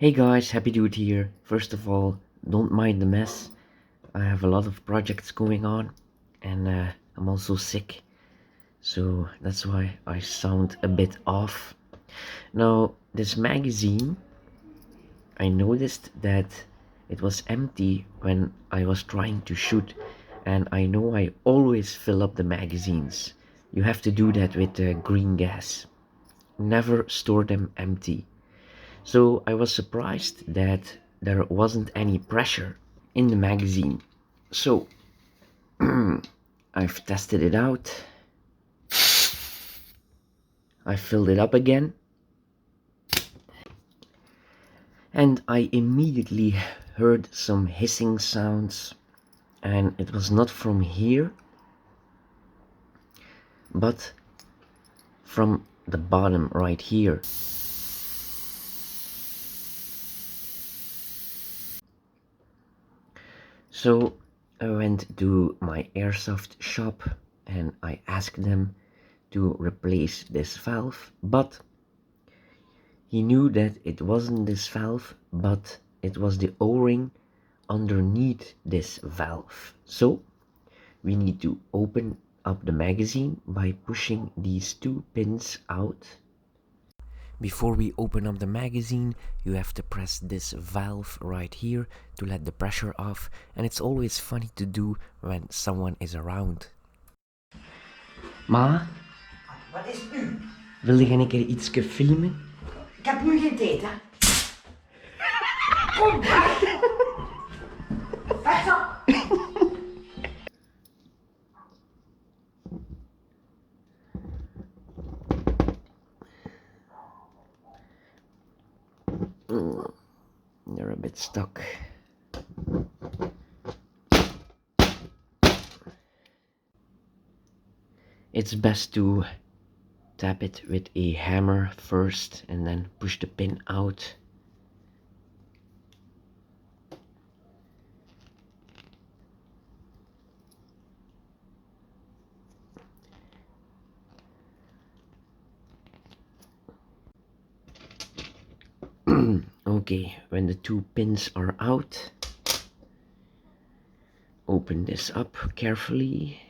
Hey guys, Happy Dude here. First of all, don't mind the mess. I have a lot of projects going on and I'm also sick, so that's why I sound a bit off. Now, this magazine, I noticed that it was empty when I was trying to shoot, and I know I always fill up the magazines. You have to do that with green gas. Never store them empty. So I was surprised that there wasn't any pressure in the magazine. So I've tested it out. I filled it up again. And I immediately heard some hissing sounds. And it was not from here, but from the bottom right here. So I went to my airsoft shop and I asked them to replace this valve, but he knew that it wasn't this valve, but it was the O-ring underneath this valve. So we need to open up the magazine by pushing these two pins out. Before we open up the magazine, you have to press this valve right here to let the pressure off, and it's always funny to do when someone is around. Ma, Wat is het nu? wilde jij een keer iets filmen? Ik heb nu geen tijd, hè? Kom, weg! Weg dan! They're a bit stuck. It's best to tap it with a hammer first and then push the pin out. Okay, when the two pins are out, open this up carefully.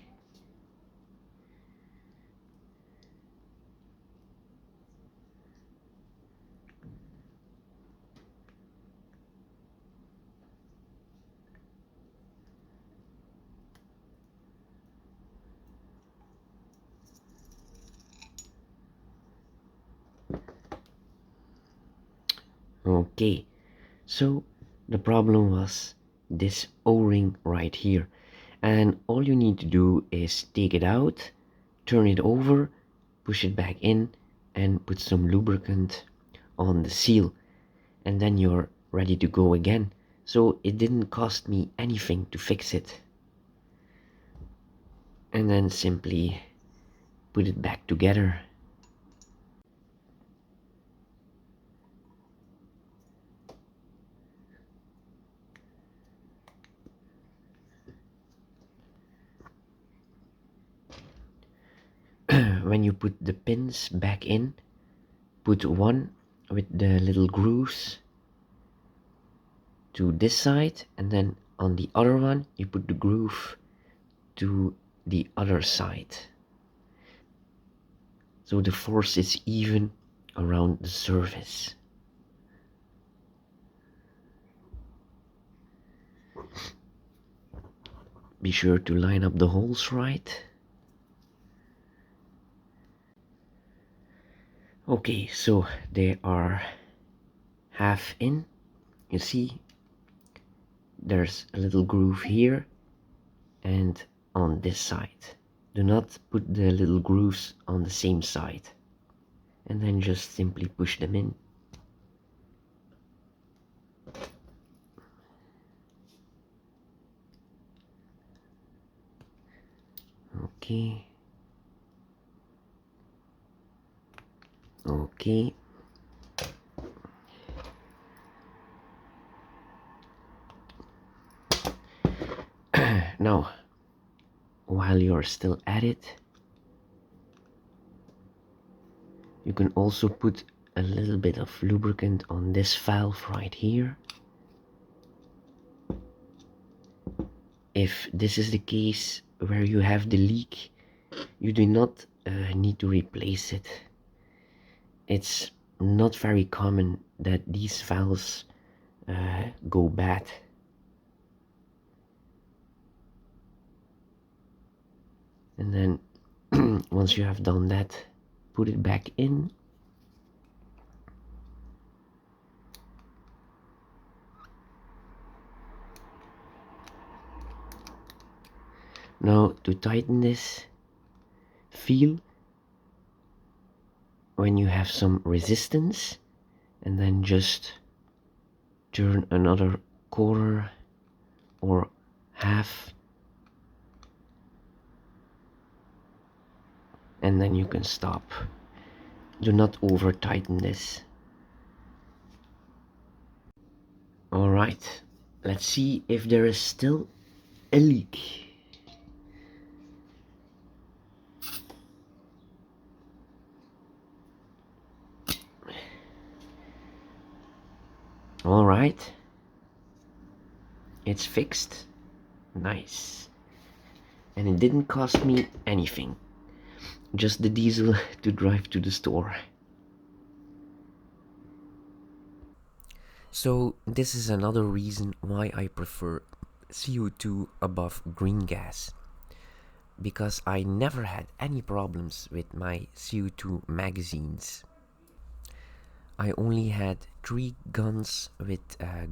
Okay, so the problem was this O-ring right here, and all you need to do is take it out, turn it over, push it back in, and put some lubricant on the seal, and then you're ready to go again. So it didn't cost me anything to fix it. And then simply put it back together. When you put the pins back in, put one with the little grooves to this side, and then on the other one you put the groove to the other side, so the force is even around the surface. Be sure to line up the holes right. Okay, so they are half in. You see there's a little groove here and on this side. Do not put the little grooves on the same side, and then just simply push them in. Okay. Okay. Now, while you're still at it, you can also put a little bit of lubricant on this valve right here. If this is the case where you have the leak, you do not need to replace it. It's not very common that these valves go bad. And then once you have done that, put it back in. Now to tighten this, feel when you have some resistance, and then just turn another quarter or half, and then you can stop. Do not over tighten this. Alright, let's see if there is still a leak. Alright, it's fixed. Nice. And it didn't cost me anything, just the diesel to drive to the store. So this is another reason why I prefer CO2 above green gas, because I never had any problems with my CO2 magazines. I only had 3 guns with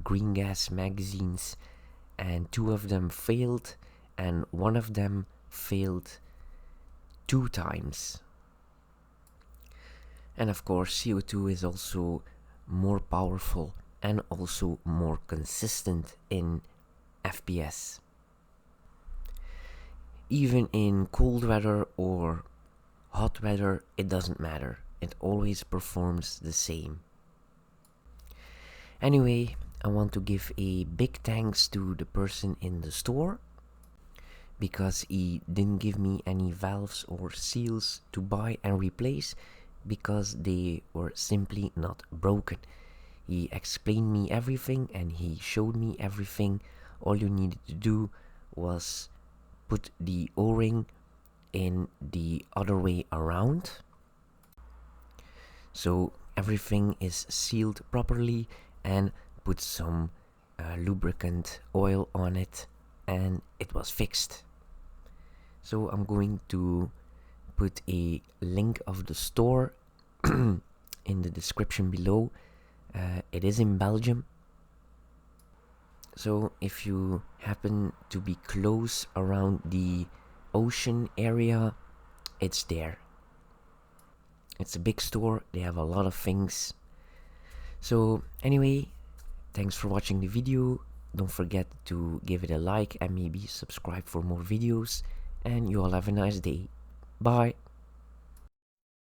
green gas magazines, and 2 of them failed, and 1 of them failed 2 times. And of course, CO2 is also more powerful and also more consistent in FPS. Even in cold weather or hot weather, it doesn't matter. It always performs the same. Anyway, I want to give a big thanks to the person in the store, because he didn't give me any valves or seals to buy and replace, because they were simply not broken. He explained me everything and he showed me everything. All you needed to do was put the O-ring in the other way around, so everything is sealed properly, and put some lubricant oil on it, and it was fixed. So I'm going to put a link of the store in the description below. It is in Belgium, so if you happen to be close around the ocean area, it's there. It's a big store, they have a lot of things. So anyway, thanks for watching the video. Don't forget to give it a like and maybe subscribe for more videos, and you all have a nice day. Bye.